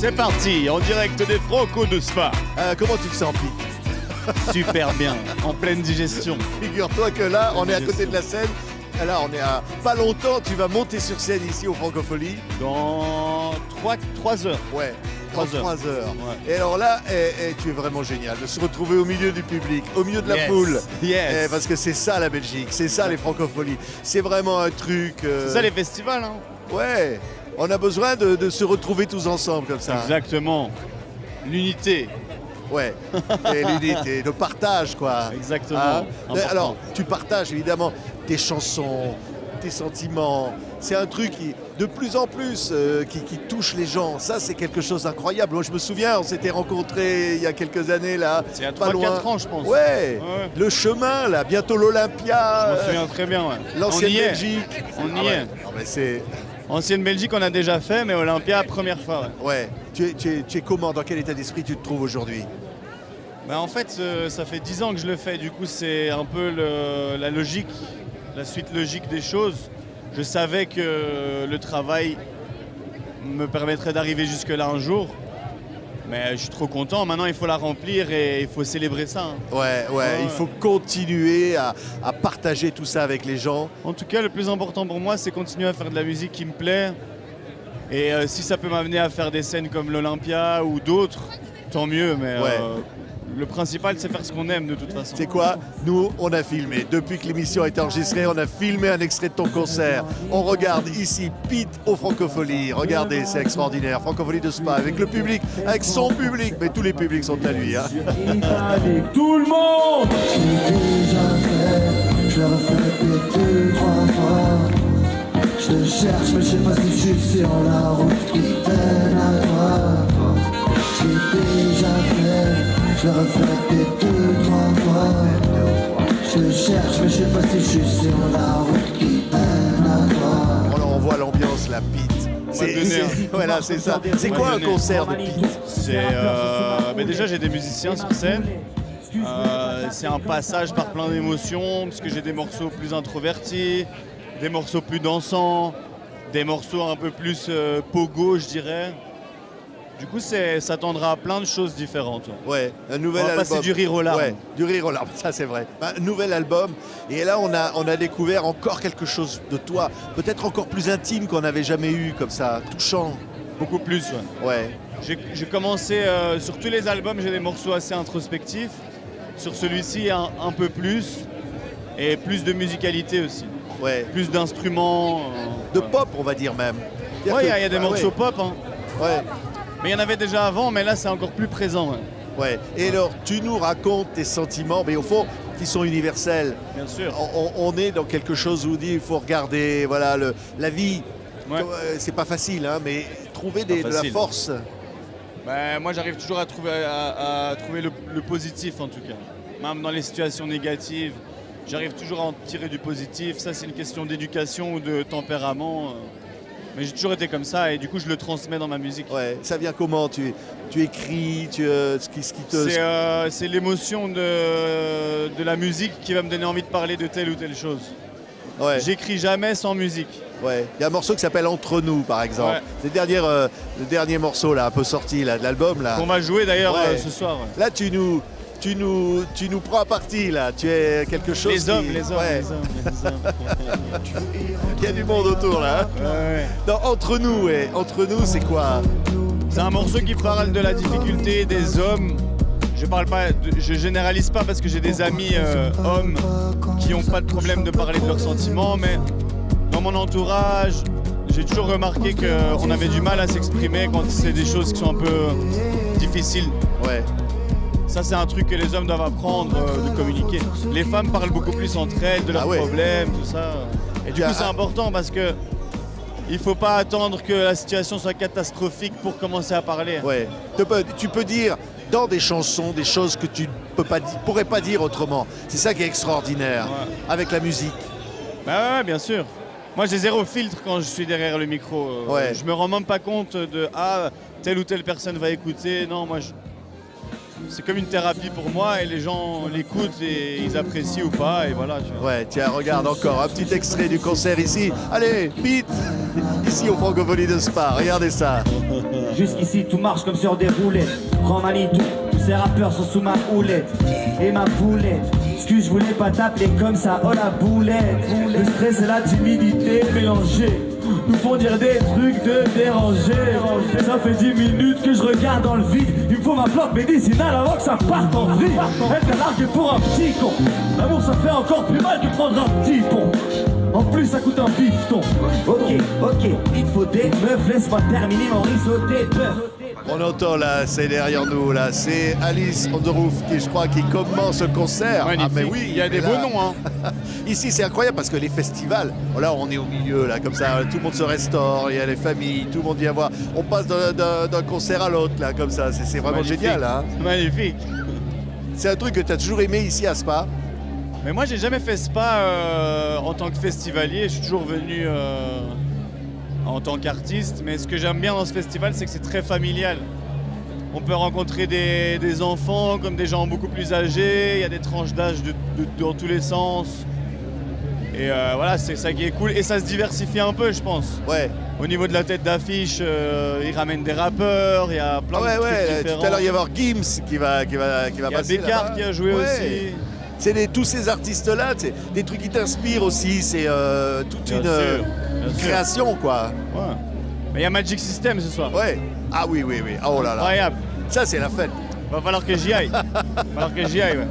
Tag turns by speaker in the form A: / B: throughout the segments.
A: C'est parti, en direct des Franco de Spa.
B: Comment tu te sens, Pete?
A: Super bien, en pleine digestion.
B: Figure-toi que là, on est à côté de la scène. Là, on est à pas longtemps, tu vas monter sur scène ici au Francophonie.
A: Dans 3 heures.
B: Ouais,
A: Trois
B: dans
A: heures.
B: 3 heures.
A: Ouais.
B: Et alors là, tu es vraiment génial de se retrouver au milieu du public, au milieu de la foule.
A: Yes.
B: Parce que c'est ça la Belgique, c'est ça les Francophonies. C'est vraiment un truc.
A: C'est ça les festivals, hein.
B: Ouais, on a besoin de se retrouver tous ensemble comme ça.
A: Exactement. L'unité.
B: Ouais, et l'unité, le partage quoi.
A: Exactement. Important.
B: Alors, tu partages évidemment tes chansons, tes sentiments. C'est un truc qui, de plus en plus, qui touche les gens. Ça, c'est quelque chose d'incroyable. Moi, je me souviens, on s'était rencontrés il y a quelques années là.
A: C'est il y a
B: pas
A: 3-4
B: loin.
A: ans, je pense.
B: Ouais,
A: Ouais.
B: le chemin là, bientôt l'Olympia.
A: Je m'en souviens très bien, ouais.
B: L'ancienne
A: On y est.
B: Belgique.
A: On y
B: ouais.
A: est.
B: Ah, mais c'est.
A: Ancienne Belgique, on a déjà fait, mais Olympia, première fois. Ouais.
B: Ouais. Tu es comment? Dans quel état d'esprit tu te trouves aujourd'hui?
A: Bah, en fait, ça fait 10 ans que je le fais. Du coup, c'est un peu la logique, la suite logique des choses. Je savais que le travail me permettrait d'arriver jusque-là un jour. Mais je suis trop content. Maintenant, il faut la remplir et il faut célébrer ça, hein.
B: Ouais,
A: Ouais.
B: il faut continuer à partager tout ça avec les gens.
A: En tout cas, le plus important pour moi, c'est continuer à faire de la musique qui me plaît. Et si ça peut m'amener à faire des scènes comme l'Olympia ou d'autres, tant mieux. Mais
B: Ouais.
A: le principal, c'est faire ce qu'on aime de toute façon.
B: C'est quoi? Nous, on a filmé. Depuis que l'émission a été enregistrée, on a filmé un extrait de ton concert. On regarde ici Pete au Francophonie. Regardez, c'est extraordinaire. Francophonie de Spa avec le public, avec son public. Mais tous les publics sont à lui, hein.
C: Tout le monde. Je l'ai déjà fait, je l'ai refait 2-3 fois. Je te cherche, mais je sais pas si je suis sur la route qui mène à toi. Je l'ai déjà fait, je l'ai refait 2-3 fois. Je te cherche, mais je sais pas si je suis sur la route qui mène à toi.
B: Alors, on voit l'ambiance, la Pete. Voilà, c'est ça. C'est quoi un concert de Pete?
A: C'est déjà j'ai des musiciens sur scène. C'est un passage par plein d'émotions parce que j'ai des morceaux plus introvertis, des morceaux plus dansants, des morceaux un peu plus pogo, je dirais. Du coup, ça tendra à plein de choses différentes.
B: Ouais, un nouvel
A: On va
B: album.
A: passer du rire aux larmes.
B: Ouais, du rire aux larmes, ça c'est vrai. Un nouvel album. Et là, on a découvert encore quelque chose de toi, peut-être encore plus intime qu'on n'avait jamais eu, comme ça, touchant.
A: Beaucoup plus, ouais.
B: Ouais,
A: J'ai commencé, sur tous les albums, j'ai des morceaux assez introspectifs. Sur celui-ci, un peu plus. Et plus de musicalité aussi.
B: ouais.
A: Plus d'instruments.
B: De pop, on va dire même.
A: Ouais, il y a des morceaux pop, hein.
B: Ouais,
A: Mais il y en avait déjà avant, mais là, c'est encore plus présent, ouais.
B: ouais. Et alors, tu nous racontes tes sentiments, mais au fond, qui sont universels.
A: Bien sûr.
B: On est dans quelque chose où on dit il faut regarder, voilà, la vie.
A: Ouais.
B: C'est pas facile, hein, mais trouver
A: Pas
B: de la
A: facile.
B: force.
A: Ben, moi, j'arrive toujours à trouver le positif, en tout cas. Même dans les situations négatives, j'arrive toujours à en tirer du positif. Ça, c'est une question d'éducation ou de tempérament. Mais j'ai toujours été comme ça et du coup, je le transmets dans ma musique.
B: Ouais, ça vient comment? Tu écris, ce qui te.
A: C'est l'émotion de la musique qui va me donner envie de parler de telle ou telle chose.
B: Ouais.
A: J'écris jamais sans musique.
B: Ouais. Il y a un morceau qui s'appelle Entre nous, par exemple.
A: Ouais.
B: C'est le dernier morceau là, un peu sorti là, de l'album là.
A: On va jouer d'ailleurs
B: Ouais.
A: ce soir. Ouais.
B: Là, tu nous prends à partie là. Tu es quelque chose.
A: Les hommes,
B: qui-
A: les hommes,
B: Ouais.
A: les hommes, les hommes.
B: Il y a du monde autour là. Hein.
A: Ouais.
B: Non, Entre nous, ouais. Entre nous, c'est quoi?
A: C'est un morceau qui parle de la difficulté des hommes. Je généralise pas parce que j'ai des amis hommes qui n'ont pas de problème de parler de leurs sentiments, mais dans mon entourage, j'ai toujours remarqué qu'on avait du mal à s'exprimer quand c'est des choses qui sont un peu difficiles.
B: Ouais.
A: Ça, c'est un truc que les hommes doivent apprendre de communiquer. Les femmes parlent beaucoup plus entre elles de leurs
B: Ah ouais.
A: problèmes, tout ça. Et du coup, c'est important parce que il faut pas attendre que la situation soit catastrophique pour commencer à parler.
B: Ouais. Tu peux dire dans des chansons des choses que tu pourrais pas dire autrement. C'est ça qui est extraordinaire
A: Ouais.
B: avec la musique.
A: Bah ouais, bien sûr. Moi, j'ai zéro filtre quand je suis derrière le micro.
B: Ouais.
A: Je me rends même pas compte de telle ou telle personne va écouter. Non, moi, c'est comme une thérapie pour moi et les gens l'écoutent et ils apprécient ou pas et voilà. Tu vois.
B: Ouais, tiens, regarde encore un petit extrait du concert ici. Allez, Pete, ici au Francophonie de Spa, regardez ça.
C: Jusqu'ici tout marche comme sur des roulettes. Prends Manitou, tous ces rappeurs sont sous ma houlette. Et ma boulette, excuse, je voulais pas t'appeler comme ça, oh la boulette. Le stress et la timidité mélangés nous font dire des trucs de déranger. Ça fait 10 minutes que je regarde dans le vide. Il me faut ma plante médicinale avant que ça parte en vrille. Elle t'a largué pour un petit con. L'amour ça fait encore plus mal que prendre un petit pont. En plus ça coûte un bifton. Ok, il faut des meufs, laisse-moi terminer mon risotté de bœuf.
B: On entend là, c'est derrière nous, là, c'est Alice on the Roof qui, je crois, qui commence le concert.
A: Magnifique.
B: Ah, mais oui,
A: il y a des
B: là.
A: beaux noms. Hein.
B: Ici, c'est incroyable parce que les festivals, là, on est au milieu, là, comme ça, tout le monde se restaure, il y a les familles, tout le monde vient voir. On passe d'un concert à l'autre, là, comme ça, c'est vraiment
A: Magnifique.
B: génial. Hein.
A: Magnifique.
B: C'est un truc que tu as toujours aimé ici à Spa.
A: Mais moi, j'ai jamais fait Spa en tant que festivalier. Je suis toujours venu en tant qu'artiste. Mais ce que j'aime bien dans ce festival, c'est que c'est très familial. On peut rencontrer des enfants comme des gens beaucoup plus âgés. Il y a des tranches d'âge dans tous les sens. Et voilà, c'est ça qui est cool. Et ça se diversifie un peu, je pense.
B: Ouais.
A: Au niveau de la tête d'affiche, ils ramènent des rappeurs. Il y a plein de trucs différents.
B: Tout à l'heure, il va y avoir Gims qui va
A: Il y a
B: passer
A: Bécard
B: là-bas.
A: qui a joué
B: Ouais.
A: aussi.
B: C'est tous ces artistes-là, c'est des trucs qui t'inspirent aussi. C'est toute
A: Bien
B: une
A: sûr, bien sûr.
B: création, quoi.
A: Ouais. Mais il y a Magic System ce soir.
B: Ouais. Ah oui. Oh là là.
A: Incroyable.
B: Ça, c'est la fête.
A: Va falloir que j'y aille. Ouais.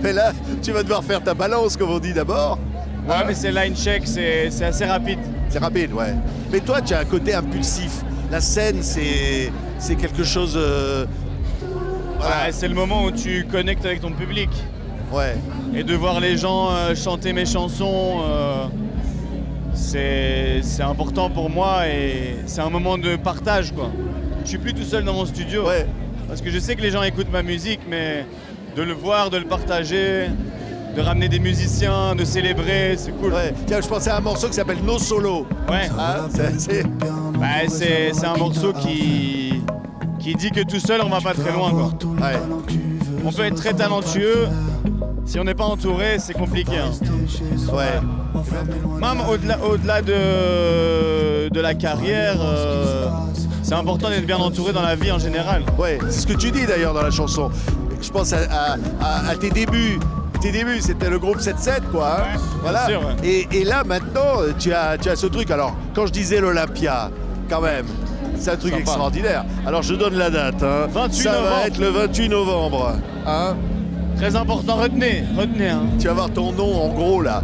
B: Mais là, tu vas devoir faire ta balance, comme on dit d'abord.
A: Ouais, mais c'est line check, c'est assez rapide.
B: C'est rapide, ouais. Mais toi, tu as un côté impulsif. La scène, c'est quelque chose... voilà.
A: Ouais, c'est le moment où tu connectes avec ton public.
B: Ouais.
A: Et de voir les gens chanter mes chansons, c'est important pour moi et c'est un moment de partage, quoi. Je suis plus tout seul dans mon studio.
B: Ouais.
A: Parce que je sais que les gens écoutent ma musique, mais de le voir, de le partager, de ramener des musiciens, de célébrer, c'est cool.
B: Ouais. Tiens, je pensais à un morceau qui s'appelle No Solo.
A: Ouais.
B: Hein,
A: C'est un morceau qui dit que tout seul on va pas très loin, quoi.
B: Ouais.
A: On peut être très talentueux, si on n'est pas entouré, c'est compliqué. Hein.
B: Ouais.
A: Même au-delà de la carrière, c'est important d'être bien entouré dans la vie en général.
B: Ouais, c'est ce que tu dis d'ailleurs dans la chanson. Je pense à tes débuts. Tes débuts, c'était le groupe 7-7, quoi. Hein.
A: Ouais,
B: voilà.
A: bien sûr, ouais.
B: Et là, maintenant, tu as ce truc. Alors, quand je disais l'Olympia, quand même, c'est un truc
A: Sympa.
B: extraordinaire. Alors, je donne la date. Hein.
A: 28
B: Ça
A: novembre.
B: va être le 28 novembre. Hein.
A: Très important, retenez. Hein.
B: Tu vas voir ton nom en gros, là,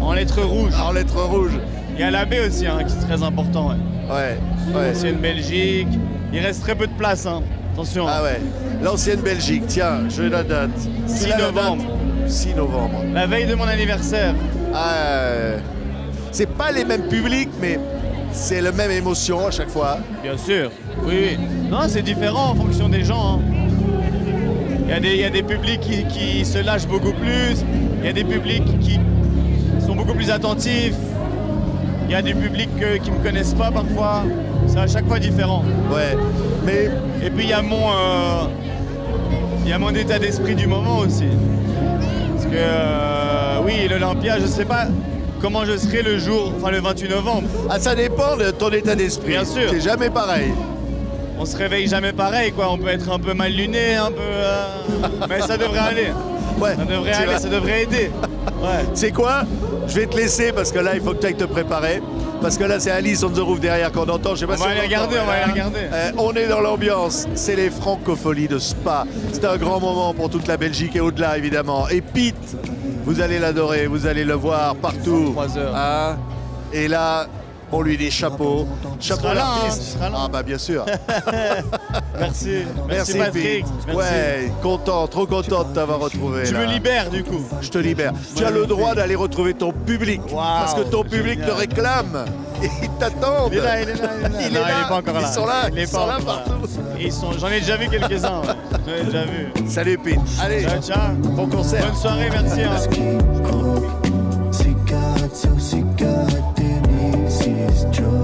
A: En lettres rouges.
B: en lettres rouges.
A: Il y a l'abbé aussi, hein, qui est très important. Ouais.
B: Ouais.
A: Ancienne Belgique. Il reste très peu de place, hein. Attention.
B: Ah ouais. L'ancienne Belgique, tiens, je la date.
A: 6
B: C'est la
A: novembre.
B: date. 6 novembre.
A: La veille de mon anniversaire.
B: C'est pas les mêmes publics, mais c'est la même émotion à chaque fois.
A: Bien sûr. Oui. Non, c'est différent en fonction des gens. Hein. Il y a des publics qui se lâchent beaucoup plus. Il y a des publics qui sont beaucoup plus attentifs. Il y a des publics qui ne me connaissent pas parfois. C'est à chaque fois différent.
B: Ouais. Mais
A: Et puis il y a mon état d'esprit du moment aussi. Parce que oui, l'Olympia, je ne sais pas comment je serai le 28 novembre.
B: ça dépend de ton état d'esprit.
A: Bien sûr.
B: C'est jamais pareil.
A: On se réveille jamais pareil, quoi. On peut être un peu mal luné, un peu. Mais ça devrait aller.
B: Ouais.
A: Ça devrait
B: Tu
A: aller,
B: vas-
A: ça devrait aider. Ouais.
B: C'est quoi? Je vais te laisser parce que là, il faut que tu ailles te préparer. Parce que là, c'est Alice on the Roof derrière qu'on entend. Je sais pas
A: On
B: si
A: va aller regarder, on va aller regarder.
B: On est dans l'ambiance. C'est les Francopholies de Spa. C'est un grand moment pour toute la Belgique et au-delà, évidemment. Et Pete, vous allez l'adorer, vous allez le voir partout.
A: 3 heures.
B: Hein. Et là, on lui dit chapeau. Chapeau à
A: seras là, hein,
B: l'artiste.
A: tu seras là.
B: Ah bah bien sûr.
A: Merci. Merci
B: Pete.
A: Patrick. Merci.
B: Ouais, content, trop content de t'avoir retrouvé.
A: Tu
B: là.
A: me libères du coup.
B: Je te libère. Tu as le droit d'aller retrouver ton public.
A: Waouh,
B: parce que ton public
A: génial.
B: te réclame. Et ils t'attendent.
A: Il est là, il est là.
B: Il
A: Non,
B: est là.
A: il est pas encore là.
B: Ils sont là,
A: Il est
B: ils
A: pas
B: sont là
A: encore
B: partout.
A: J'en ai déjà vu quelques-uns. Ouais. J'en ai déjà vu.
B: Salut Pete. Allez,
A: Ciao, ciao.
B: bon concert.
A: Bonne soirée, merci. Hein.
C: Cigarette sur cigarette, Denise is joy.